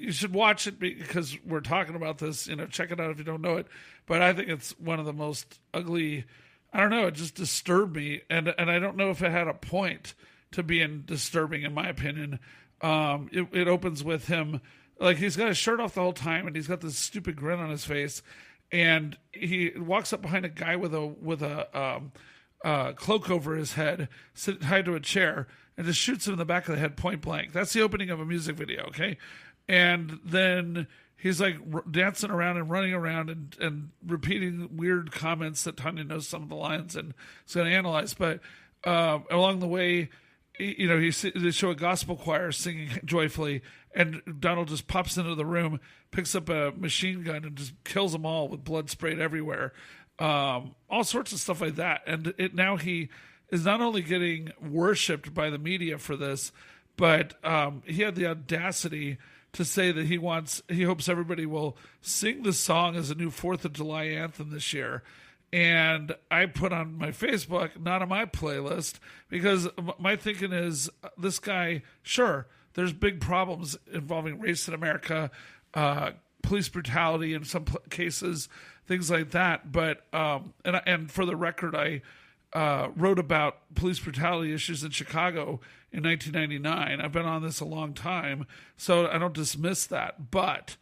you should watch it because we're talking about this. Check it out if you don't know it. But I think it's one of the most ugly. I don't know. It just disturbed me, and I don't know if it had a point to being disturbing, in my opinion. It opens with him like he's got his shirt off the whole time, and he's got this stupid grin on his face, and he walks up behind a guy with a cloak over his head, tied to a chair, and just shoots him in the back of the head point blank. That's the opening of a music video, okay? And then he's like dancing around and running around and repeating weird comments that Tanya knows some of the lines and is going to analyze. But along the way, they show a gospel choir singing joyfully, and Donald just pops into the room, picks up a machine gun, and just kills them all with blood sprayed everywhere. All sorts of stuff like that. And now he is not only getting worshipped by the media for this, but he had the audacity to say that he hopes everybody will sing the song as a new 4th of July anthem this year. And I put on my Facebook, not on my playlist, because my thinking is this guy, sure, there's big problems involving race in America, police brutality in some cases, things like that. But and for the record, I wrote about police brutality issues in Chicago in 1999. I've been on this a long time, so I don't dismiss that. But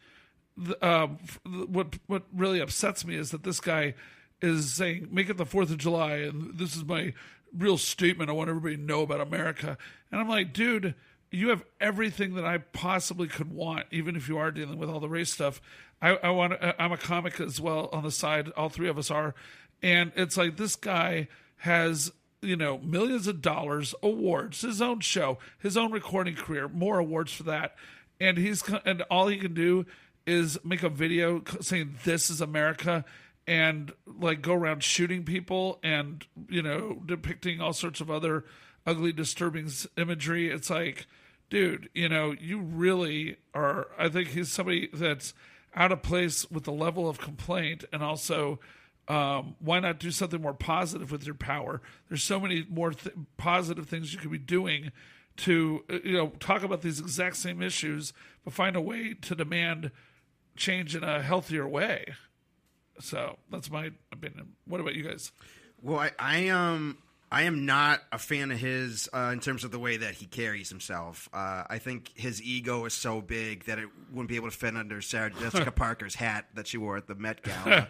what really upsets me is that this guy is saying, make it the 4th of July, and this is my real statement. I want everybody to know about America. And I'm like, dude, you have everything that I possibly could want, even if you are dealing with all the race stuff. I'm a comic as well on the side. All three of us are. And it's like this guy has, millions of dollars, awards, his own show, his own recording career, more awards for that. And all he can do is make a video saying this is America, and like go around shooting people and depicting all sorts of other ugly, disturbing imagery. It's like, dude, you really are. I think he's somebody that's out of place with the level of complaint, and also why not do something more positive with your power? There's so many more positive things you could be doing to talk about these exact same issues, but find a way to demand change in a healthier way. So that's my opinion. What about you guys? Well, I am not a fan of his in terms of the way that he carries himself. I think his ego is so big that it wouldn't be able to fit under Sarah Jessica Parker's hat that she wore at the Met Gala.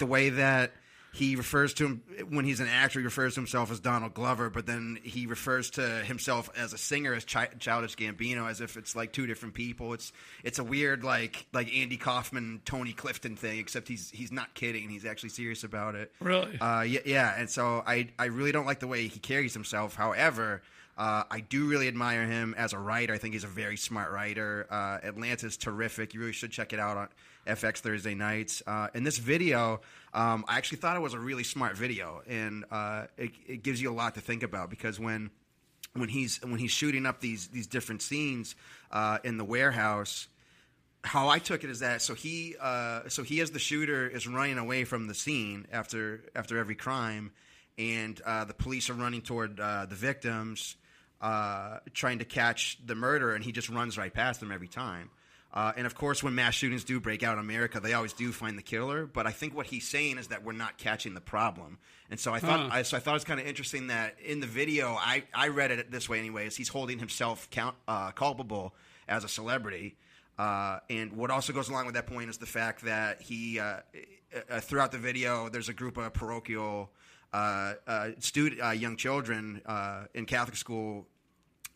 The way that he refers to him when he's an actor, he refers to himself as Donald Glover, but then he refers to himself as a singer as Childish Gambino, as if it's like two different people. It's a weird like Andy Kaufman, Tony Clifton thing, except he's not kidding. He's actually serious about it. Really? Yeah. And so I really don't like the way he carries himself. However, I do really admire him as a writer. I think he's a very smart writer. Atlanta's terrific. You really should check it out on FX Thursday nights. In this video, I actually thought it was a really smart video, and it gives you a lot to think about, because when he's shooting up these different scenes in the warehouse, how I took it is that he as the shooter is running away from the scene after every crime, and the police are running toward the victims, trying to catch the murderer, and he just runs right past them every time. And of course, when mass shootings do break out in America, they always do find the killer. But I think what he's saying is that we're not catching the problem. And so I thought it was kind of interesting that in the video, I read it this way anyways. He's holding himself culpable as a celebrity. And what also goes along with that point is the fact that he throughout the video, there's a group of parochial young children in Catholic school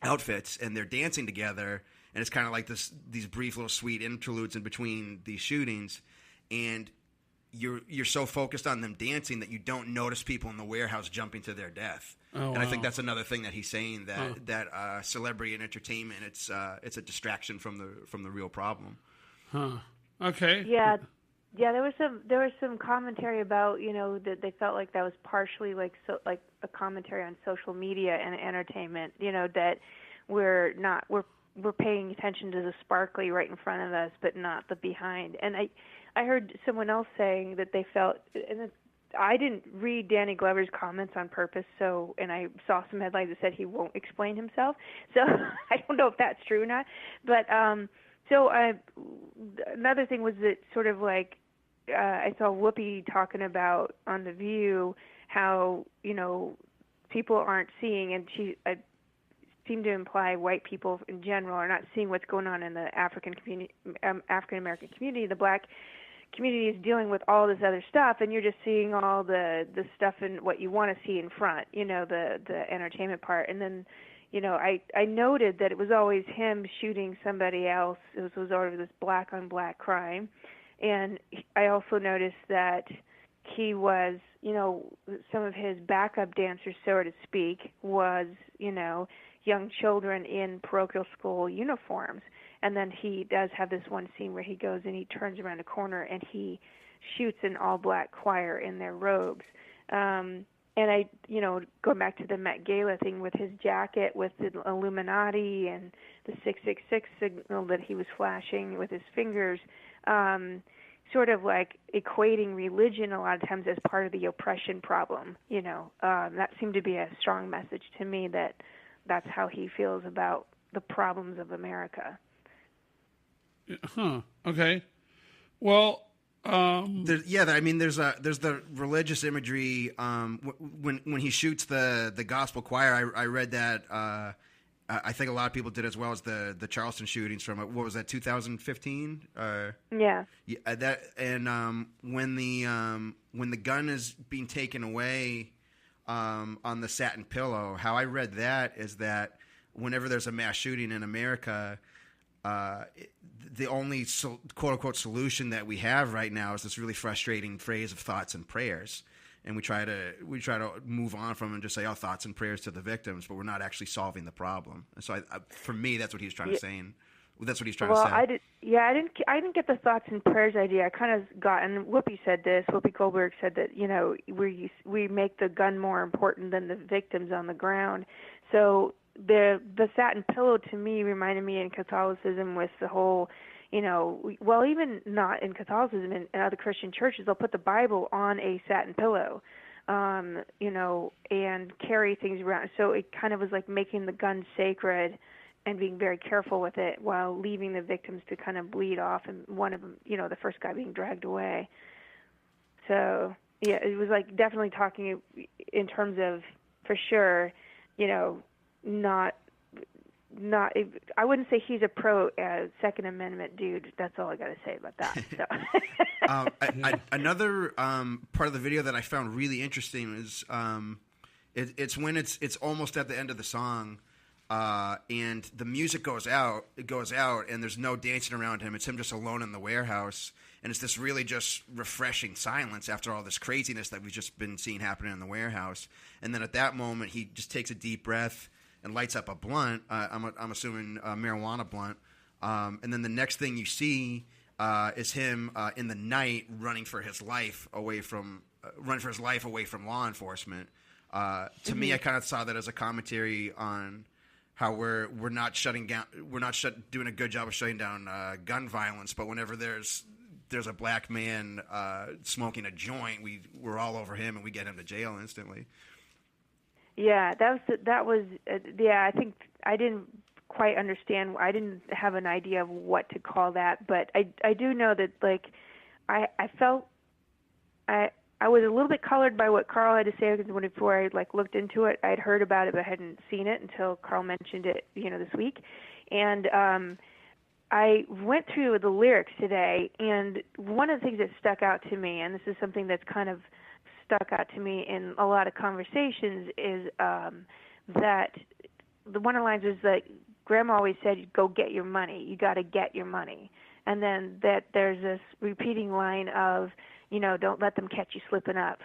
outfits, and they're dancing together. And it's kind of like these brief little sweet interludes in between these shootings, and you're so focused on them dancing that you don't notice people in the warehouse jumping to their death. Oh, and I think that's another thing that he's saying, that celebrity and entertainment, it's a distraction from the real problem. Huh. Okay. Yeah. There was some commentary about that they felt like that was partially like a commentary on social media and entertainment. That we're paying attention to the sparkly right in front of us, but not the behind. And I heard someone else saying that they felt, and I didn't read Danny Glover's comments on purpose, and I saw some headlines that said he won't explain himself. So I don't know if that's true or not. But So another thing was that sort of like I saw Whoopi talking about on The View how, people aren't seeing, and she seemed to imply white people in general are not seeing what's going on in the African American community. The black community is dealing with all this other stuff, and you're just seeing all the stuff and what you want to see in front, the entertainment part. And then, I noted that it was always him shooting somebody else. It was always this black on black crime. And I also noticed that he was, some of his backup dancers, so to speak, was, young children in parochial school uniforms. And then he does have this one scene where he goes and he turns around a corner and he shoots an all-black choir in their robes. And I, going back to the Met Gala thing with his jacket with the Illuminati and the 666 signal that he was flashing with his fingers, sort of like equating religion a lot of times as part of the oppression problem. That seemed to be a strong message to me that that's how he feels about the problems of America. Huh. Okay. Well, there's the religious imagery. When he shoots the gospel choir, I read that. I think a lot of people did as well as the Charleston shootings from what was that 2015? Yeah. That and when the gun is being taken away on the satin pillow, how I read that is that whenever there's a mass shooting in America, the only quote unquote solution that we have right now is this really frustrating phrase of thoughts and prayers. And we try to move on from it and just say, thoughts and prayers to the victims, but we're not actually solving the problem. And so, for me, that's what he was trying to say. That's what he's trying to say. I didn't get the thoughts and prayers idea. I kind of got, and Whoopi said this. Whoopi Goldberg said that we make the gun more important than the victims on the ground. So the satin pillow to me reminded me in Catholicism with the whole. Even not in Catholicism, in other Christian churches, they'll put the Bible on a satin pillow, and carry things around. So it kind of was like making the gun sacred and being very careful with it while leaving the victims to kind of bleed off, and one of them, the first guy being dragged away. So, yeah, it was like definitely talking in terms of, for sure, not I wouldn't say he's a pro Second Amendment dude. That's all I got to say about that. So. Another part of the video that I found really interesting is it's when it's almost at the end of the song, and the music goes out, and there's no dancing around him. It's him just alone in the warehouse, and it's this really just refreshing silence after all this craziness that we've just been seeing happening in the warehouse. And then at that moment, he just takes a deep breath and lights up a blunt. I'm assuming a marijuana blunt. And then the next thing you see is him in the night running for his life away from law enforcement. To me, I kind of saw that as a commentary on how we're not doing a good job of shutting down gun violence. But whenever there's a black man smoking a joint, we're all over him and we get him to jail instantly. Yeah, that was. I think I didn't quite understand. I didn't have an idea of what to call that, but I do know that I felt I was a little bit colored by what Carl had to say before I looked into it. I'd heard about it, but I hadn't seen it until Carl mentioned it, this week, and I went through the lyrics today, and one of the things that stuck out to me, and this is something that's kind of stuck out to me in a lot of conversations, is that one of the lines was that Grandma always said, "Go get your money. You got to get your money." And then that there's this repeating line of, don't let them catch you slipping up.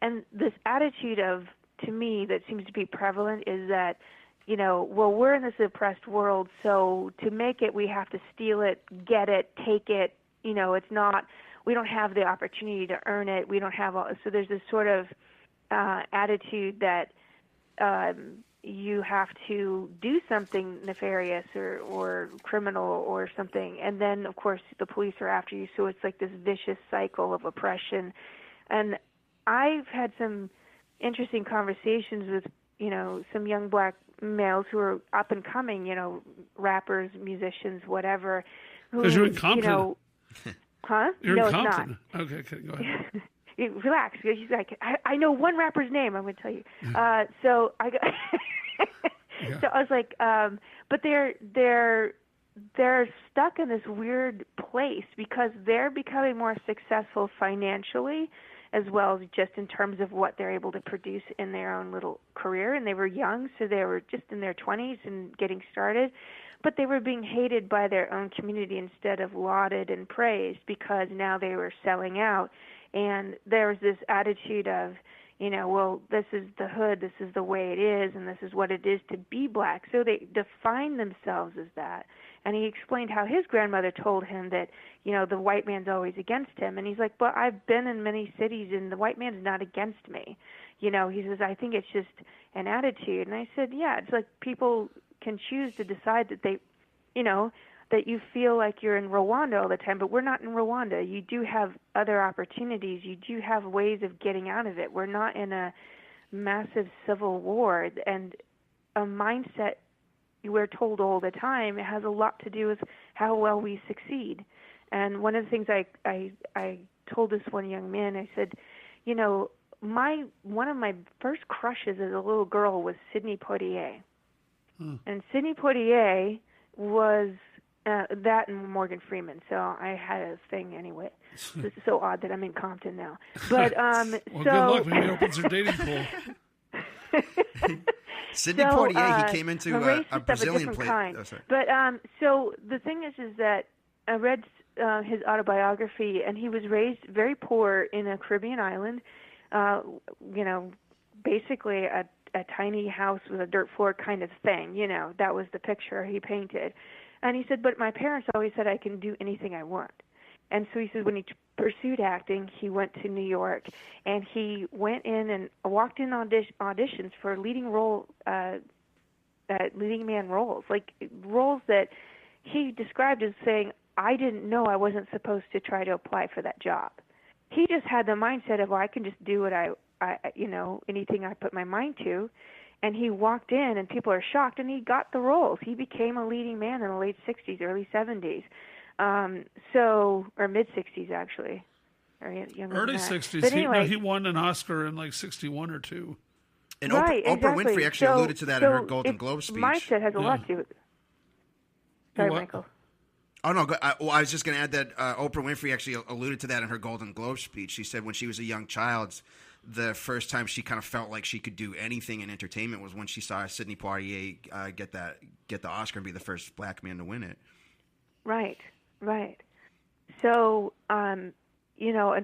And this attitude of, to me, that seems to be prevalent is that, we're in this oppressed world, so to make it, we have to steal it, get it, take it. It's not. We don't have the opportunity to earn it. We don't have all. So there's this sort of attitude that you have to do something nefarious or criminal or something, and then of course the police are after you. So it's like this vicious cycle of oppression. And I've had some interesting conversations with some young black males who are up and coming, rappers, musicians, whatever. Because you're in Compton. Huh? You're no, in Compton. It's not. Okay, go ahead. Relax. He's like, I know one rapper's name. I'm going to tell you. So I got. Yeah. So I was like, but they're stuck in this weird place because they're becoming more successful financially, as well as just in terms of what they're able to produce in their own little career. And they were young, so they were just in their 20s and getting started. But they were being hated by their own community instead of lauded and praised because now they were selling out. And there was this attitude of, well, this is the hood, this is the way it is, and this is what it is to be black. So they define themselves as that. And he explained how his grandmother told him that, the white man's always against him. And he's like, but I've been in many cities, and the white man's not against me. He says, I think it's just an attitude. And I said, yeah, it's like people can choose to decide that they, that you feel like you're in Rwanda all the time, but we're not in Rwanda. You do have other opportunities. You do have ways of getting out of it. We're not in a massive civil war. And a mindset, we're told all the time, it has a lot to do with how well we succeed. And one of the things I told this one young man, I said, one of my first crushes as a little girl was Sidney Poitier. And Sidney Poitier was that and Morgan Freeman. So I had a thing anyway. This is so odd that I'm in Compton now. But well, good luck. Maybe it opens your dating pool. Sidney Poitier, he came into a Brazilian place. Oh, but so the thing is that I read his autobiography, and he was raised very poor in a Caribbean island. Basically a tiny house with a dirt floor kind of thing. That was the picture he painted. And he said, but my parents always said I can do anything I want. And so he said when he pursued acting, he went to New York, and he went in and walked in auditions for leading man roles, like roles that he described as saying, I didn't know I wasn't supposed to try to apply for that job. He just had the mindset of, well, I can just do what I anything I put my mind to. And he walked in, and people are shocked, and he got the roles. He became a leading man in the late 60s, early 70s. Or mid-60s, actually. Or younger early than that. 60s. But anyway, he won an Oscar in like 61 or 2. And right, Oprah exactly. Winfrey actually alluded to that in her Golden Globe speech. Mindset has a lot to do with it. Sorry, Michael. Oh, no. I was just going to add that Oprah Winfrey actually alluded to that in her Golden Globe speech. She said when she was a young child, the first time she kind of felt like she could do anything in entertainment was when she saw Sidney Poitier get the Oscar and be the first black man to win it. Right. So, and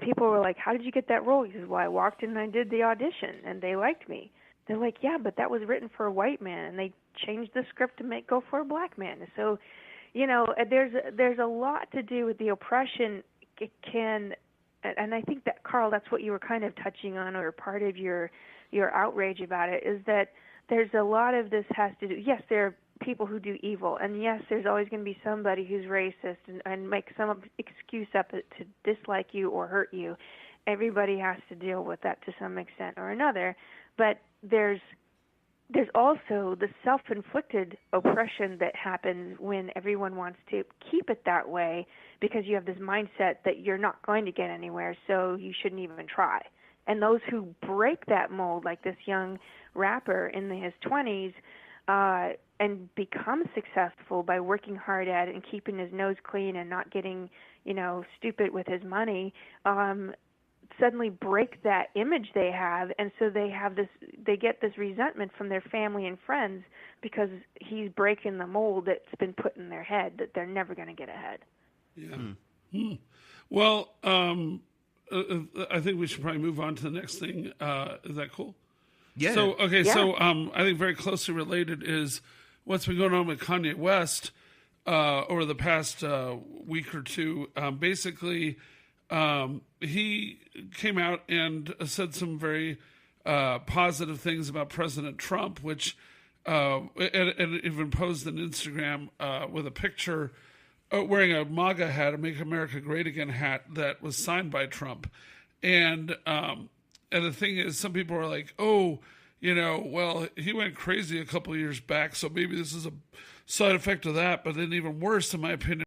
people were like, how did you get that role? He says, well, I walked in and I did the audition, and they liked me. They're like, yeah, but that was written for a white man, and they changed the script to go for a black man. So, there's a lot to do with the oppression. It can. And I think that, Carl, that's what you were kind of touching on, or part of your outrage about it, is that there's a lot of this has to do, yes, there are people who do evil, and yes, there's always going to be somebody who's racist and make some excuse up to dislike you or hurt you. Everybody has to deal with that to some extent or another. But there's also the self-inflicted oppression that happens when everyone wants to keep it that way because you have this mindset that you're not going to get anywhere, so you shouldn't even try. And those who break that mold, like this young rapper in his 20s, and become successful by working hard at it and keeping his nose clean and not getting, stupid with his money, suddenly break that image they have, and so they get this resentment from their family and friends because he's breaking the mold that's been put in their head that they're never going to get ahead. Yeah. Well, I think we should probably move on to the next thing. Is that cool? Yeah. So, okay, Yeah. so I think very closely related is what's been going on with Kanye West over the past week or two. Basically, he came out and said some very positive things about President Trump, which and even posed an Instagram with a picture wearing a MAGA hat, a Make America Great Again hat that was signed by Trump. And the thing is, some people are like, oh, well, he went crazy a couple of years back, so maybe this is a side effect of that. But then even worse, in my opinion,